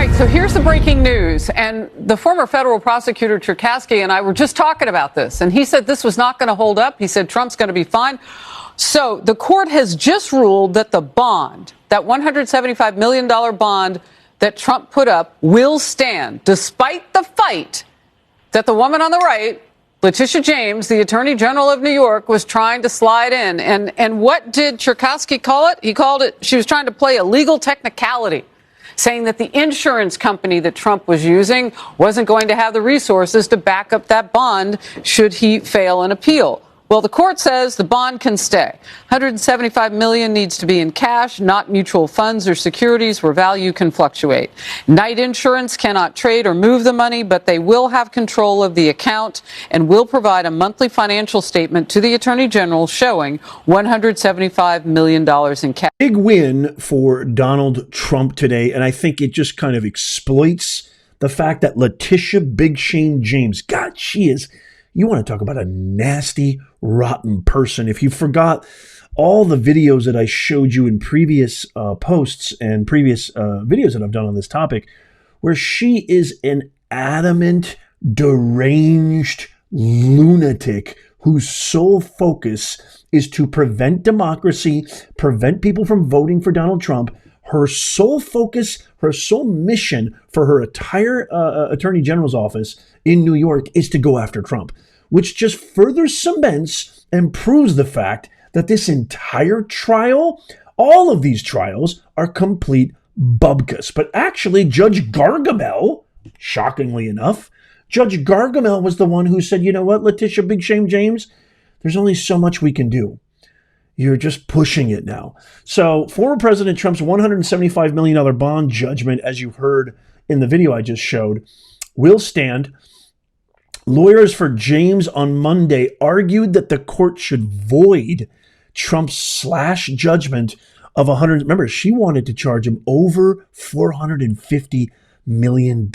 right, so here's the breaking news. And the former federal prosecutor Cherkasky and I were just talking about this. And he said this was not going to hold up. He said Trump's going to be fine. So the court has just ruled that the bond, that $175 million bond that Trump put up, will stand, despite the fight that the woman on the right, Letitia James, the Attorney General of New York, was trying to slide in. And what did Cherkasky call it? He called it, she was trying to play a legal technicality, saying that the insurance company that Trump was using wasn't going to have the resources to back up that bond should he fail an appeal. Well, the court says the bond can stay. $175 million needs to be in cash, not mutual funds or securities where value can fluctuate. Knight Insurance cannot trade or move the money, but they will have control of the account and will provide a monthly financial statement to the Attorney General showing $175 million in cash. Big win for Donald Trump today, and I think it just kind of exploits the fact that Letitia Big Shame James, God, she is... You want to talk about a nasty, rotten person. If you forgot all the videos that I showed you in previous posts and previous videos that I've done on this topic, where she is an adamant, deranged lunatic whose sole focus is to prevent democracy, prevent people from voting for Donald Trump. Her sole focus, her sole mission for her entire Attorney General's office in New York is to go after Trump, which just further cements and proves the fact that this entire trial, all of these trials, are complete bubkus. But actually, Judge Gargamel, shockingly enough, Judge Gargamel was the one who said, you know what, Letitia Big Shame James, there's only so much we can do. You're just pushing it now. So former President Trump's $175 million bond judgment, as you heard in the video I just showed, will stand. Lawyers for James on Monday argued that the court should void Trump's slash judgment of remember, she wanted to charge him over $450 million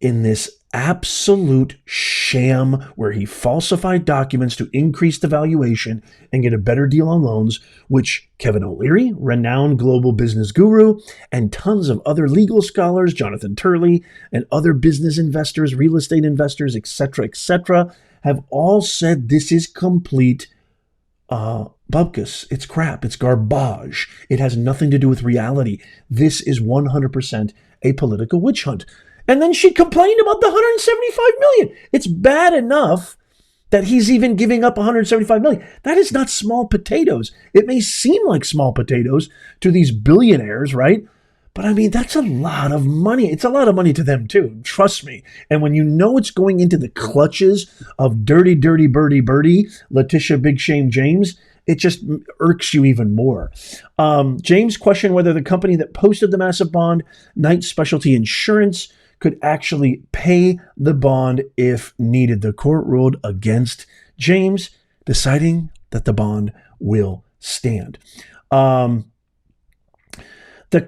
in this absolute sham where he falsified documents to increase the valuation and get a better deal on loans, which Kevin O'Leary, renowned global business guru, and tons of other legal scholars, Jonathan Turley, and other business investors, real estate investors, etc., have all said this is complete bubkus. It's crap. It's garbage. It has nothing to do with reality. This is 100% a political witch hunt. And then she complained about the $175 million. It's bad enough that he's even giving up $175 million. That is not small potatoes. It may seem like small potatoes to these billionaires, right? But I mean, that's a lot of money. It's a lot of money to them too. Trust me. And when you know it's going into the clutches of dirty, dirty birdie, Letitia Big Shame James, it just irks you even more. James questioned whether the company that posted the massive bond, Knight Specialty Insurance, could actually pay the bond if needed. The court ruled against James, deciding that the bond will stand. The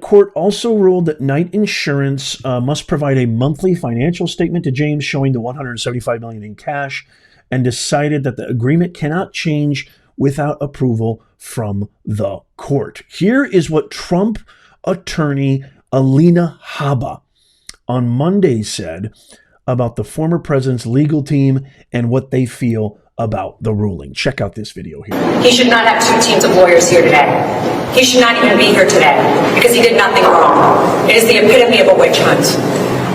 court also ruled that Knight Insurance must provide a monthly financial statement to James showing the $175 million in cash, and decided that the agreement cannot change without approval from the court. Here is what Trump attorney Alina Habba on Monday said about the former president's legal team and what they feel about the ruling. Check out this video here. He should not have two teams of lawyers here today. He should not even be here today because he did nothing wrong. It is the epitome of a witch hunt.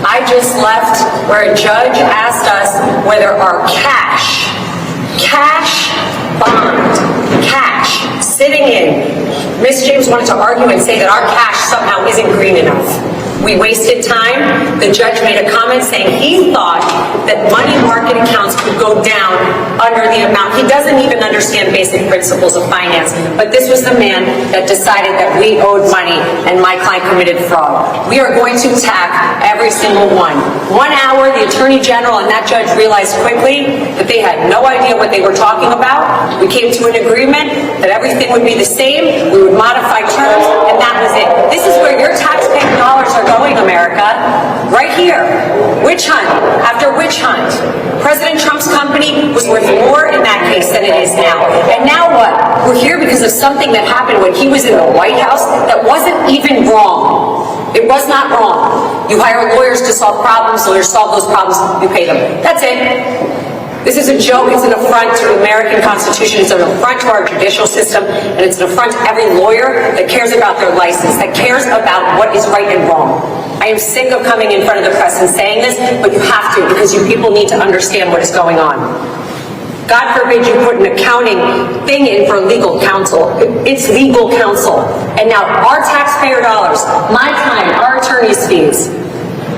I just left where a judge asked us whether our cash bond, sitting in, Miss James wanted to argue and say that our cash somehow isn't green enough. We wasted time. The judge made a comment saying he thought that money market accounts could go down under the amount. He doesn't even understand basic principles of finance, but this was the man that decided that we owed money and my client committed fraud. We are going to attack every single one. 1 hour, the Attorney General and that judge realized quickly that they had no idea what they were talking about. We came to an agreement that everything would be the same. We would modify terms, and that was it. This is where your taxpaying dollars are going, America. Right here. Witch hunt after witch hunt. President Trump's company was worth more in that case than it is now. And now what? We're here because of something that happened when he was in the White House that wasn't even wrong. It was not wrong. You hire lawyers to solve problems, lawyers solve those problems, you pay them. That's it. This is a joke. It's an affront to the American Constitution. It's an affront to our judicial system, and it's an affront to every lawyer that cares about their license, that cares about what is right and wrong. I am sick of coming in front of the press and saying this, but you have to, because you people need to understand what is going on. God forbid you put an accounting thing in for legal counsel. It's legal counsel. And now our taxpayer dollars, my time, our attorney's fees,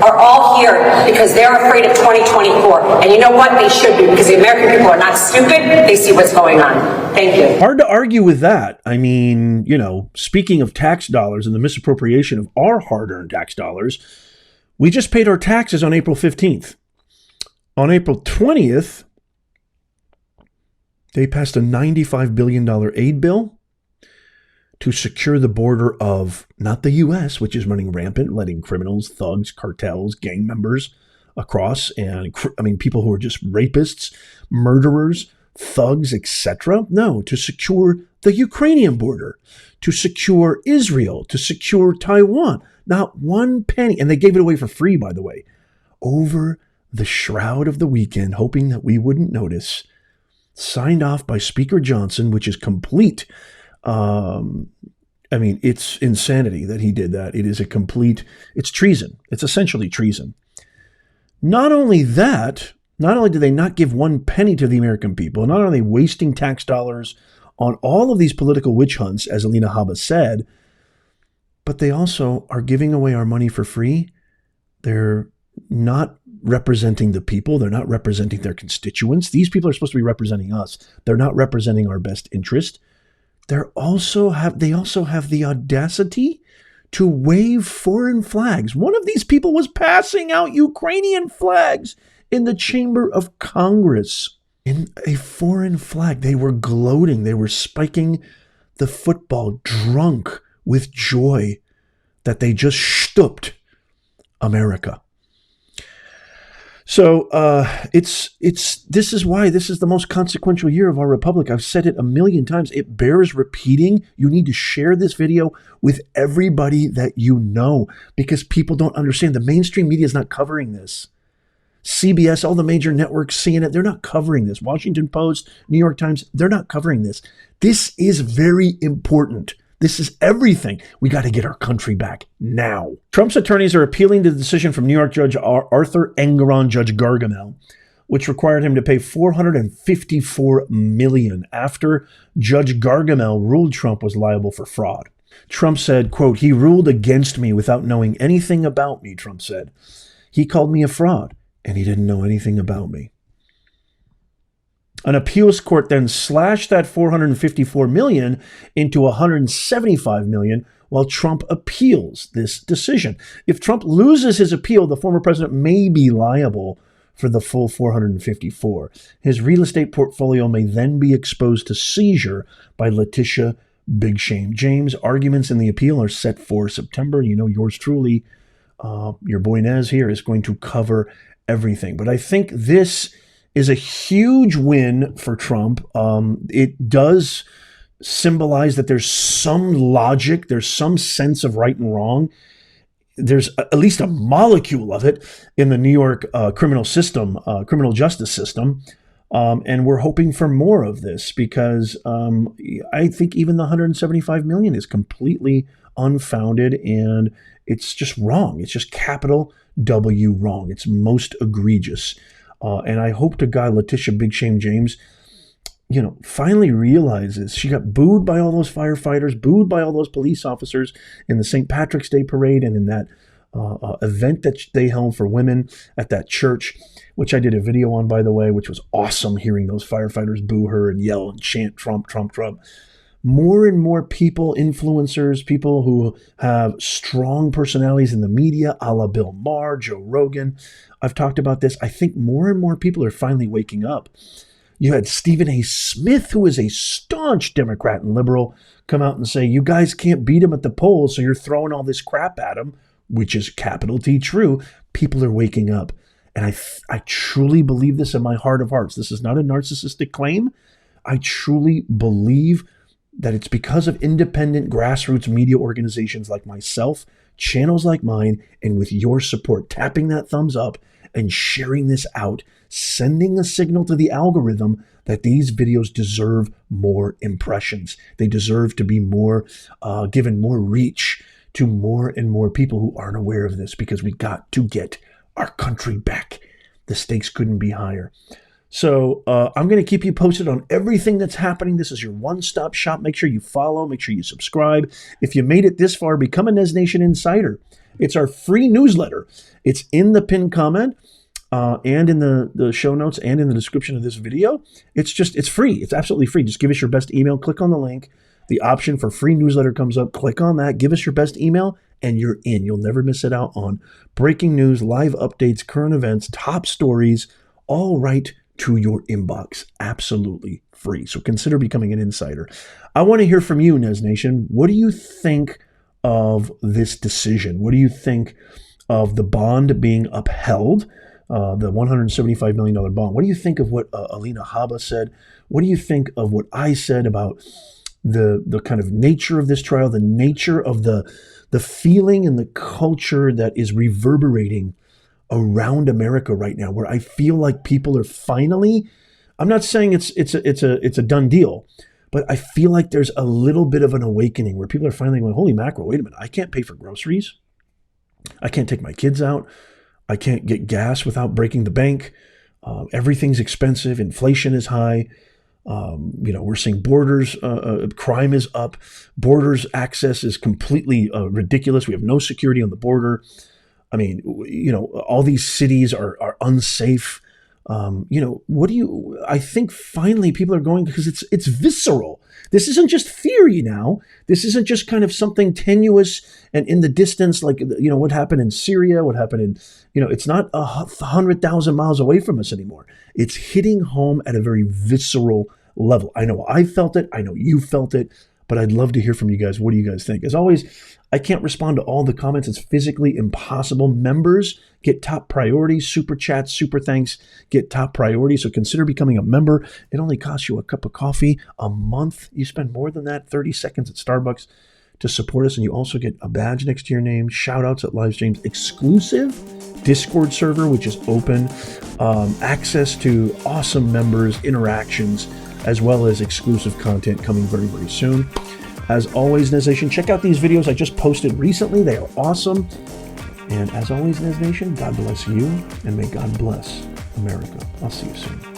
are all here because they're afraid of 2024. And you know what? They should be, because the American people are not stupid. They see what's going on. Thank you. Hard to argue with that. I mean, you know, speaking of tax dollars and the misappropriation of our hard-earned tax dollars, we just paid our taxes on April 15th. On April 20th, they passed a $95 billion aid bill to secure the border of not the U.S., which is running rampant, letting criminals, thugs, cartels, gang members across, and people who are just rapists, murderers, thugs, etc. No, to secure the Ukrainian border, to secure Israel, to secure Taiwan. Not one penny. And they gave it away for free, by the way, over the shroud of the weekend, hoping that we wouldn't notice. Signed off by Speaker Johnson, which is complete. It's insanity that he did that. It is it's treason. It's essentially treason. Not only that, not only do they not give one penny to the American people, not only are they wasting tax dollars on all of these political witch hunts, as Alina Habba said, but they also are giving away our money for free. They're not representing the people. They're not representing their constituents. These people are supposed to be representing us. They're not representing our best interest. They also have the audacity to wave foreign flags. One of these people was passing out Ukrainian flags in the chamber of Congress. In a foreign flag. They were gloating. They were spiking the football, drunk with joy that they just stooped America. So this is why this is the most consequential year of our republic. I've said it a million times. It bears repeating. You need to share this video with everybody that you know, because people don't understand. The mainstream media is not covering this. CBS, all the major networks, CNN, they're not covering this. Washington Post, New York Times, they're not covering this. This is very important. This is everything. We got to get our country back now. Trump's attorneys are appealing the decision from New York Judge Arthur Engoron, Judge Gargamel, which required him to pay $454 million after Judge Gargamel ruled Trump was liable for fraud. Trump said, quote, "He ruled against me without knowing anything about me," Trump said. "He called me a fraud, and he didn't know anything about me." An appeals court then slashed that $454 million into $175 million while Trump appeals this decision. If Trump loses his appeal, the former president may be liable for the full $454. His real estate portfolio may then be exposed to seizure by Letitia Big Shame James. Arguments in the appeal are set for September. You know, yours truly, your boy Nez here, is going to cover everything. But I think this is a huge win for Trump. It does symbolize that there's some logic, there's some sense of right and wrong. There's at least a molecule of it in the New York criminal justice system. And we're hoping for more of this, because I think even the $175 million is completely unfounded, and it's just wrong. It's just capital W wrong. It's most egregious. And I hope to God Letitia Big Shame James, finally realizes she got booed by all those firefighters, booed by all those police officers in the St. Patrick's Day parade and in that event that they held for women at that church, which I did a video on, by the way, which was awesome, hearing those firefighters boo her and yell and chant Trump, Trump, Trump. More and more people, influencers, people who have strong personalities in the media, a la Bill Maher, Joe Rogan. I've talked about this. I think more and more people are finally waking up. You had Stephen A. Smith, who is a staunch Democrat and liberal, come out and say, you guys can't beat him at the polls, so you're throwing all this crap at him, which is capital T true. People are waking up. And I truly believe this in my heart of hearts. This is not a narcissistic claim. I truly believe that it's because of independent grassroots media organizations like myself, channels like mine, and with your support, tapping that thumbs up and sharing this out, sending a signal to the algorithm that these videos deserve more impressions. They deserve to be more, given more reach to more and more people who aren't aware of this, because we got to get our country back. The stakes couldn't be higher. So I'm going to keep you posted on everything that's happening. This is your one-stop shop. Make sure you follow. Make sure you subscribe. If you made it this far, become a Nez Nation Insider. It's our free newsletter. It's in the pinned comment and in the show notes and in the description of this video. It's free. It's absolutely free. Just give us your best email. Click on the link. The option for free newsletter comes up. Click on that. Give us your best email, and you're in. You'll never miss it out on breaking news, live updates, current events, top stories, all right to your inbox. Absolutely free. So consider becoming an insider. I want to hear from you, Nez Nation. What do you think of this decision? What do you think of the bond being upheld, the $175 million bond? What do you think of what Alina Habba said? What do you think of what I said about the kind of nature of this trial, the nature of the feeling and the culture that is reverberating around America right now, where I feel like people are finally, I'm not saying it's a done deal, but I feel like there's a little bit of an awakening where people are finally going, holy mackerel, wait a minute, I can't pay for groceries. I can't take my kids out. I can't get gas without breaking the bank. Everything's expensive. Inflation is high. We're seeing borders, crime is up. Borders access is completely ridiculous. We have no security on the border. I mean, all these cities are unsafe. I think finally people are going, because it's visceral. This isn't just theory now. This isn't just kind of something tenuous and in the distance, like, what happened in Syria, what happened in, it's not 100,000 miles away from us anymore. It's hitting home at a very visceral level. I know I felt it. I know you felt it. But I'd love to hear from you guys. What do you guys think? As always, I can't respond to all the comments. It's physically impossible. Members get top priority. Super chats, super thanks get top priority. So consider becoming a member. It only costs you a cup of coffee a month. You spend more than that, 30 seconds at Starbucks to support us. And you also get a badge next to your name, shout outs at livestreams, exclusive Discord server, which is open, access to awesome members, interactions, as well as exclusive content coming very, very soon. As always, Nez Nation, check out these videos I just posted recently. They are awesome. And as always, Nez Nation, God bless you, and may God bless America. I'll see you soon.